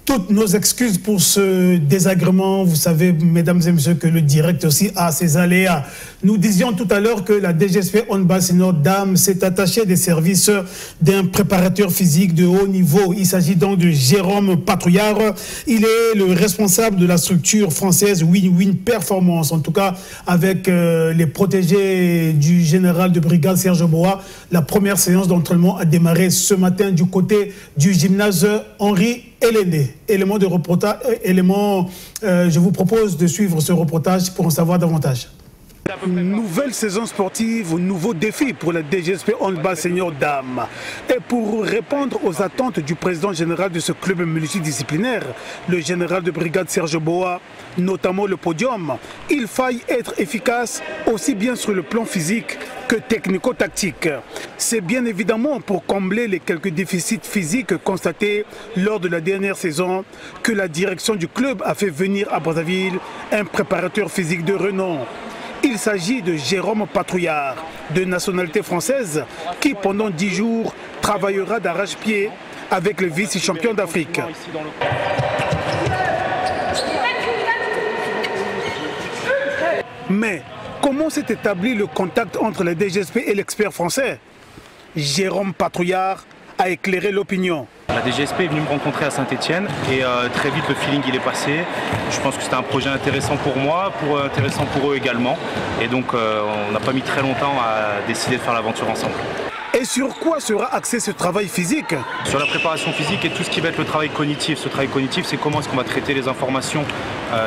toutes nos excuses pour ce désagrément. Vous savez, mesdames et messieurs, que le direct aussi a ses aléas. Nous disions tout à l'heure que la DGSP Handball Senior Dames s'est attachée des services d'un préparateur physique de haut niveau. Il s'agit donc de Jérôme Patrouillard. Il est le responsable de la structure française Win-Win Performance. En tout cas, avec les protégés du général de brigade Serge Boa, la première séance d'entraînement a démarré ce matin du côté du gymnase Henri Héléné. Je vous propose de suivre ce reportage pour en savoir davantage. Nouvelle saison sportive, nouveau défi pour la DGSP Handball Senior Dames. Et pour répondre aux attentes du président général de ce club multidisciplinaire, le général de brigade Serge Boa, notamment le podium, il faille être efficace aussi bien sur le plan physique que technico-tactique. C'est bien évidemment pour combler les quelques déficits physiques constatés lors de la dernière saison que la direction du club a fait venir à Brazzaville un préparateur physique de renom. Il s'agit de Jérôme Patrouillard, de nationalité française, qui pendant 10 jours travaillera d'arrache-pied avec le vice-champion d'Afrique. Mais comment s'est établi le contact entre la DGSP et l'expert français? Jérôme Patrouillard a éclairé l'opinion. La DGSP est venue me rencontrer à Saint-Etienne et très vite le feeling il est passé. Je pense que c'était un projet intéressant pour moi, intéressant pour eux également. Et donc on n'a pas mis très longtemps à décider de faire l'aventure ensemble. Et sur quoi sera axé ce travail physique? Sur la préparation physique et tout ce qui va être le travail cognitif. Ce travail cognitif, c'est comment est-ce qu'on va traiter les informations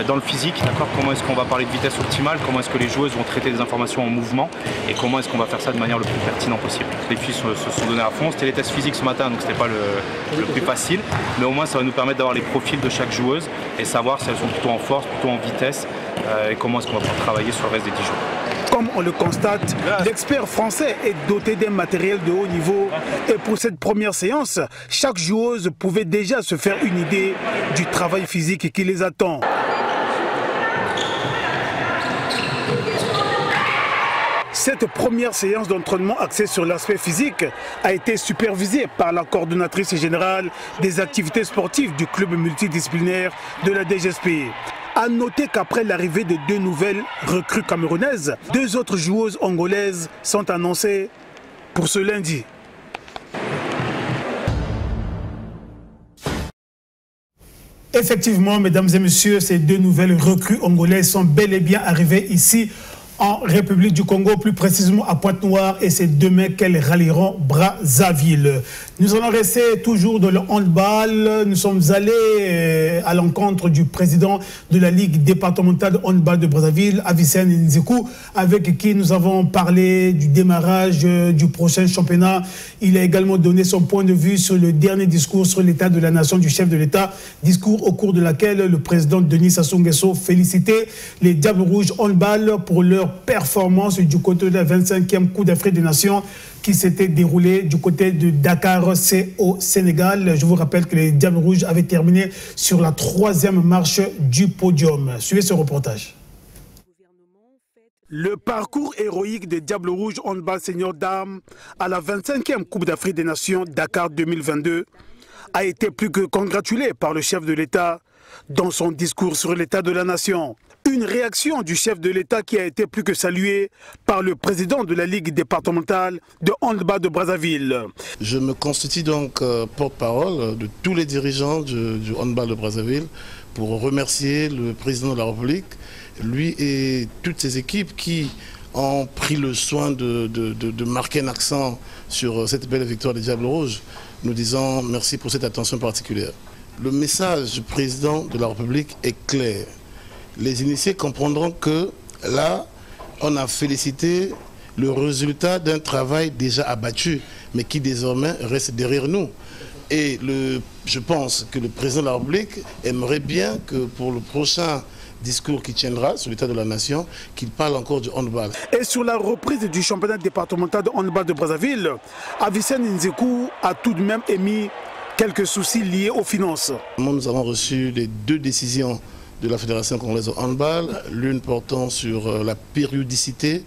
dans le physique, d'accord? Comment est-ce qu'on va parler de vitesse optimale, comment est-ce que les joueuses vont traiter les informations en mouvement et comment est-ce qu'on va faire ça de manière le plus pertinente possible. Les filles se sont données à fond. C'était les tests physiques ce matin, donc c'était pas le plus facile, mais au moins ça va nous permettre d'avoir les profils de chaque joueuse et savoir si elles sont plutôt en force, plutôt en vitesse et comment est-ce qu'on va pouvoir travailler sur le reste des 10 jours. Comme on le constate, l'expert français est doté d'un matériel de haut niveau et pour cette première séance, chaque joueuse pouvait déjà se faire une idée du travail physique qui les attend. Cette première séance d'entraînement axée sur l'aspect physique a été supervisée par la coordonnatrice générale des activités sportives du club multidisciplinaire de la DGSP. A noter qu'après l'arrivée de 2 nouvelles recrues camerounaises, 2 autres joueuses angolaises sont annoncées pour ce lundi. Effectivement, mesdames et messieurs, ces 2 nouvelles recrues angolaises sont bel et bien arrivées ici en République du Congo, plus précisément à Pointe-Noire, et c'est demain qu'elles rallieront Brazzaville. Nous allons rester toujours dans le handball. Nous sommes allés à l'encontre du président de la Ligue départementale de handball de Brazzaville, Avicenne Nzekou, avec qui nous avons parlé du démarrage du prochain championnat. Il a également donné son point de vue sur le dernier discours sur l'état de la nation du chef de l'État, discours au cours de laquelle le président Denis Sassou Nguesso félicitait les Diables Rouges handball pour leur performance du côté de la 25e Coupe d'Afrique des Nations qui s'était déroulée du côté de Dakar, c'est au Sénégal. Je vous rappelle que les Diables Rouges avaient terminé sur la 3e marche du podium. Suivez ce reportage. Le parcours héroïque des Diables Rouges Handball Senior Dames à la 25e Coupe d'Afrique des Nations Dakar 2022 a été plus que congratulé par le chef de l'État dans son discours sur l'état de la nation. Une réaction du chef de l'État qui a été plus que saluée par le président de la Ligue départementale de handball de Brazzaville. Je me constitue donc porte-parole de tous les dirigeants du handball de Brazzaville pour remercier le président de la République, lui et toutes ses équipes qui ont pris le soin de marquer un accent sur cette belle victoire des Diables Rouges. Nous disons merci pour cette attention particulière. Le message du président de la République est clair. Les initiés comprendront que là, on a félicité le résultat d'un travail déjà abattu, mais qui désormais reste derrière nous. Et je pense que le président de la République aimerait bien que pour le prochain discours qui tiendra sur l'état de la nation, qu'il parle encore du handball. Et sur la reprise du championnat départemental de handball de Brazzaville, Avicenne Nzekou a tout de même émis quelques soucis liés aux finances. Nous avons reçu les 2 décisions de la Fédération congolaise de handball, l'une portant sur la périodicité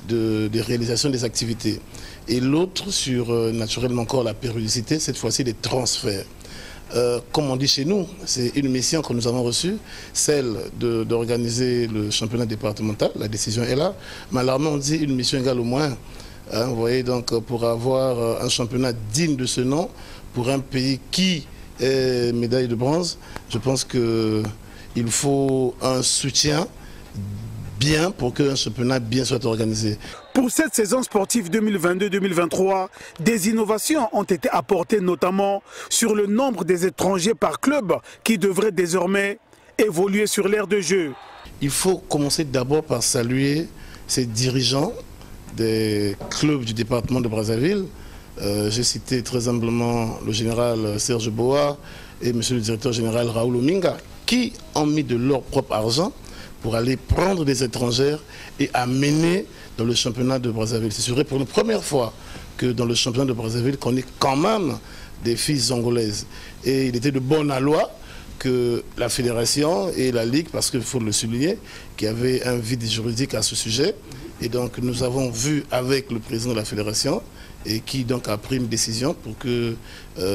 des réalisations des activités et l'autre sur naturellement encore la périodicité, cette fois-ci des transferts. comme on dit chez nous, c'est une mission que nous avons reçue, celle d'organiser le championnat départemental. La décision est là. Malheureusement, on dit une mission égale au moins. Hein, vous voyez, donc pour avoir un championnat digne de ce nom, pour un pays qui est médaille de bronze, je pense qu'il faut un soutien bien pour qu'un championnat bien soit organisé. Pour cette saison sportive 2022-2023, des innovations ont été apportées notamment sur le nombre des étrangers par club qui devrait désormais évoluer sur l'aire de jeu. Il faut commencer d'abord par saluer ces dirigeants des clubs du département de Brazzaville. J'ai cité très humblement le général Serge Boa et monsieur le directeur général Raoul Ominga qui ont mis de leur propre argent pour aller prendre des étrangers et amener dans le championnat de Brazzaville. C'est sûr pour la première fois que dans le championnat de Brazzaville qu'on ait quand même des filles angolaises. Et il était de bonne loi que la fédération et la ligue, parce qu'il faut le souligner, qu'il y avait un vide juridique à ce sujet. Et donc nous avons vu avec le président de la fédération et qui donc a pris une décision pour que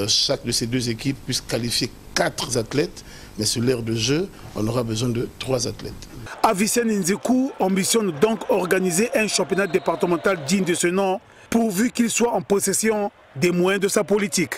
chaque de ces deux équipes puisse qualifier 4 athlètes, mais sur l'aire de jeu, on aura besoin de 3 athlètes. Avicenne Nzekou ambitionne donc organiser un championnat départemental digne de ce nom, pourvu qu'il soit en possession des moyens de sa politique.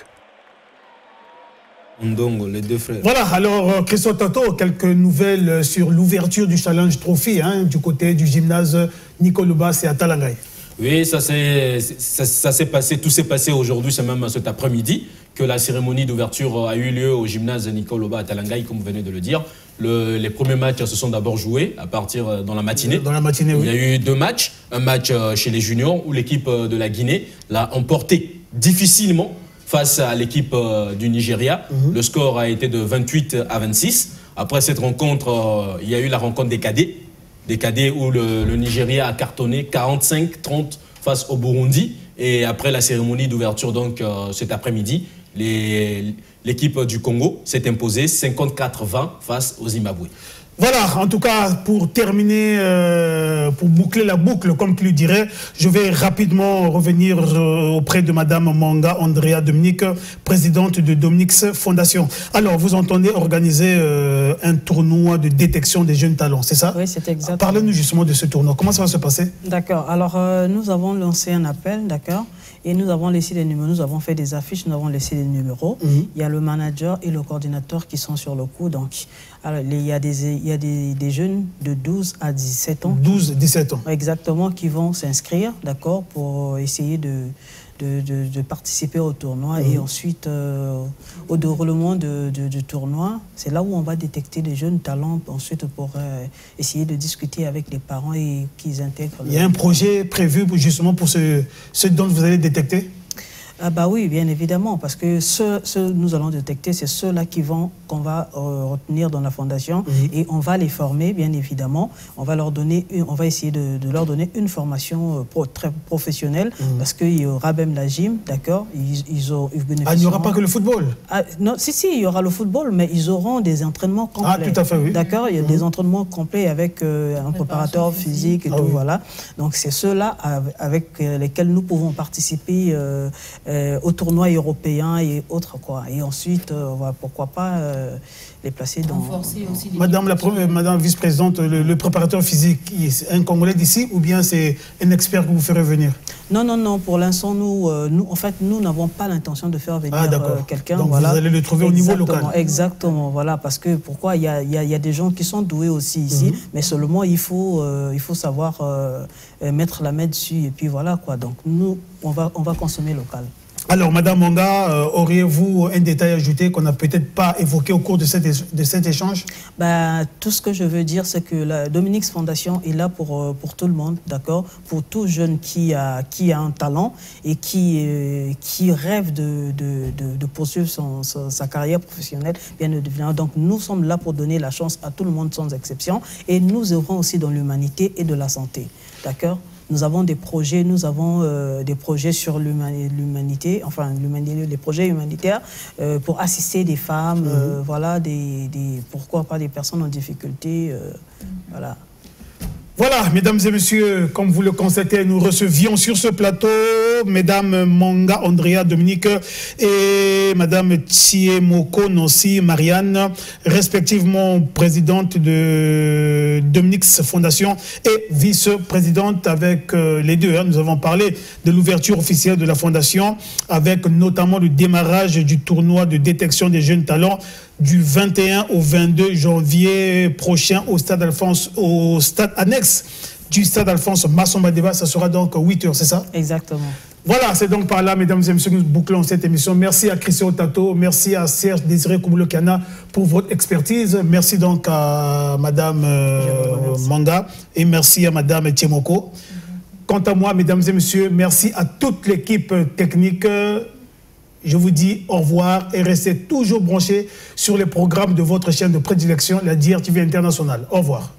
Ndongo, les deux frères. Voilà, alors Christophe Tato, quelques nouvelles sur l'ouverture du Challenge Trophy du côté du gymnase Nicolobas et à Talangaï. Oui, ça s'est passé, tout s'est passé aujourd'hui, c'est même cet après-midi que la cérémonie d'ouverture a eu lieu au gymnase Nicolobas à Talangaï, comme vous venez de le dire. Les premiers matchs se sont d'abord joués à partir dans la matinée. Dans la matinée, oui. Il y a eu 2 matchs. Un match chez les juniors où l'équipe de la Guinée l'a emporté difficilement face à l'équipe du Nigeria. Le score a été de 28-26. Après cette rencontre, il y a eu la rencontre des cadets où le Nigeria a cartonné 45-30 face au Burundi. Et après la cérémonie d'ouverture, donc cet après-midi, l'équipe du Congo s'est imposée 54-20 face au Zimbabwe. Voilà, en tout cas, pour terminer, pour boucler la boucle, comme tu le dirais, je vais rapidement revenir auprès de Madame Manga Andrea Dominique, présidente de Dominique's Fondation. Alors, vous entendez organiser un tournoi de détection des jeunes talents, c'est ça? Oui, c'est exactement. Parlez-nous justement de ce tournoi. Comment ça va se passer? D'accord. Alors, nous avons lancé un appel, d'accord, et nous avons laissé des numéros. Nous avons fait des affiches, nous avons laissé des numéros. Il y a le manager et le coordinateur qui sont sur le coup. Donc, alors, il y a des jeunes de 12 à 17 ans. 12-17 ans. Exactement, qui vont s'inscrire, d'accord, pour essayer de participer au tournoi. Et ensuite, au déroulement du tournoi, c'est là où on va détecter des jeunes talents, ensuite pour essayer de discuter avec les parents et qu'ils intègrent. Il y a un projet prévu justement pour ceux dont vous allez détecter? Ah bah oui, bien évidemment, parce que ceux nous allons détecter, c'est ceux-là qu'on va retenir dans la fondation et on va les former, bien évidemment. On va essayer de leur donner une formation très professionnelle, parce qu'il y aura même la gym, d'accord. Il n'y aura pas que le football? Non, si, il y aura le football, mais ils auront des entraînements complets. Ah, tout à fait, oui. D'accord, il y a des entraînements complets avec un préparateur physique et tout, oui. Voilà. Donc c'est ceux-là avec lesquels nous pouvons participer aux tournois européens et autres, quoi. Et ensuite, pourquoi pas les placer dans... Aussi Madame vice-présidente, le préparateur physique, c'est un Congolais d'ici ou bien c'est un expert que vous ferez venir? Non, pour l'instant, nous n'avons pas l'intention de faire venir quelqu'un. Donc voilà. vous allez le trouver au niveau local. Exactement, voilà, parce que pourquoi il y a des gens qui sont doués aussi ici, mais seulement il faut savoir mettre la main dessus et puis voilà, quoi. Donc nous, on va consommer local. Alors, Madame Manga, auriez-vous un détail ajouté qu'on n'a peut-être pas évoqué au cours de cet échange? Tout ce que je veux dire, c'est que la Dominique's Fondation est là pour tout le monde, d'accord? Pour tout jeune qui a un talent et qui rêve de poursuivre sa carrière professionnelle, bien évidemment. Donc, nous sommes là pour donner la chance à tout le monde sans exception. Et nous œuvrons aussi dans l'humanité et de la santé, d'accord? Nous avons des projets, sur l'humanité, enfin les projets humanitaires pour assister des femmes, voilà, pourquoi pas des personnes en difficulté, voilà. Voilà, mesdames et messieurs, comme vous le constatez, nous recevions sur ce plateau mesdames Manga, Andrea, Dominique et madame Thiemoko Nossi, Marianne, respectivement présidente de Dominique's Fondation et vice-présidente avec les deux. Nous avons parlé de l'ouverture officielle de la Fondation avec notamment le démarrage du tournoi de détection des jeunes talents du 21 au 22 janvier prochain au stade annexe du stade Alphonse Massombadeba. Ça sera donc 8h, c'est ça? Exactement. Voilà, c'est donc par là, mesdames et messieurs, nous bouclons cette émission. Merci à Christian Tato, merci à Serge Désiré Koumoulo-Kana pour votre expertise. Merci donc à madame Manga et merci à madame Thiemoko. Quant à moi, mesdames et messieurs, merci à toute l'équipe technique. Je vous dis au revoir et restez toujours branchés sur les programmes de votre chaîne de prédilection, la DRTV Internationale. Au revoir.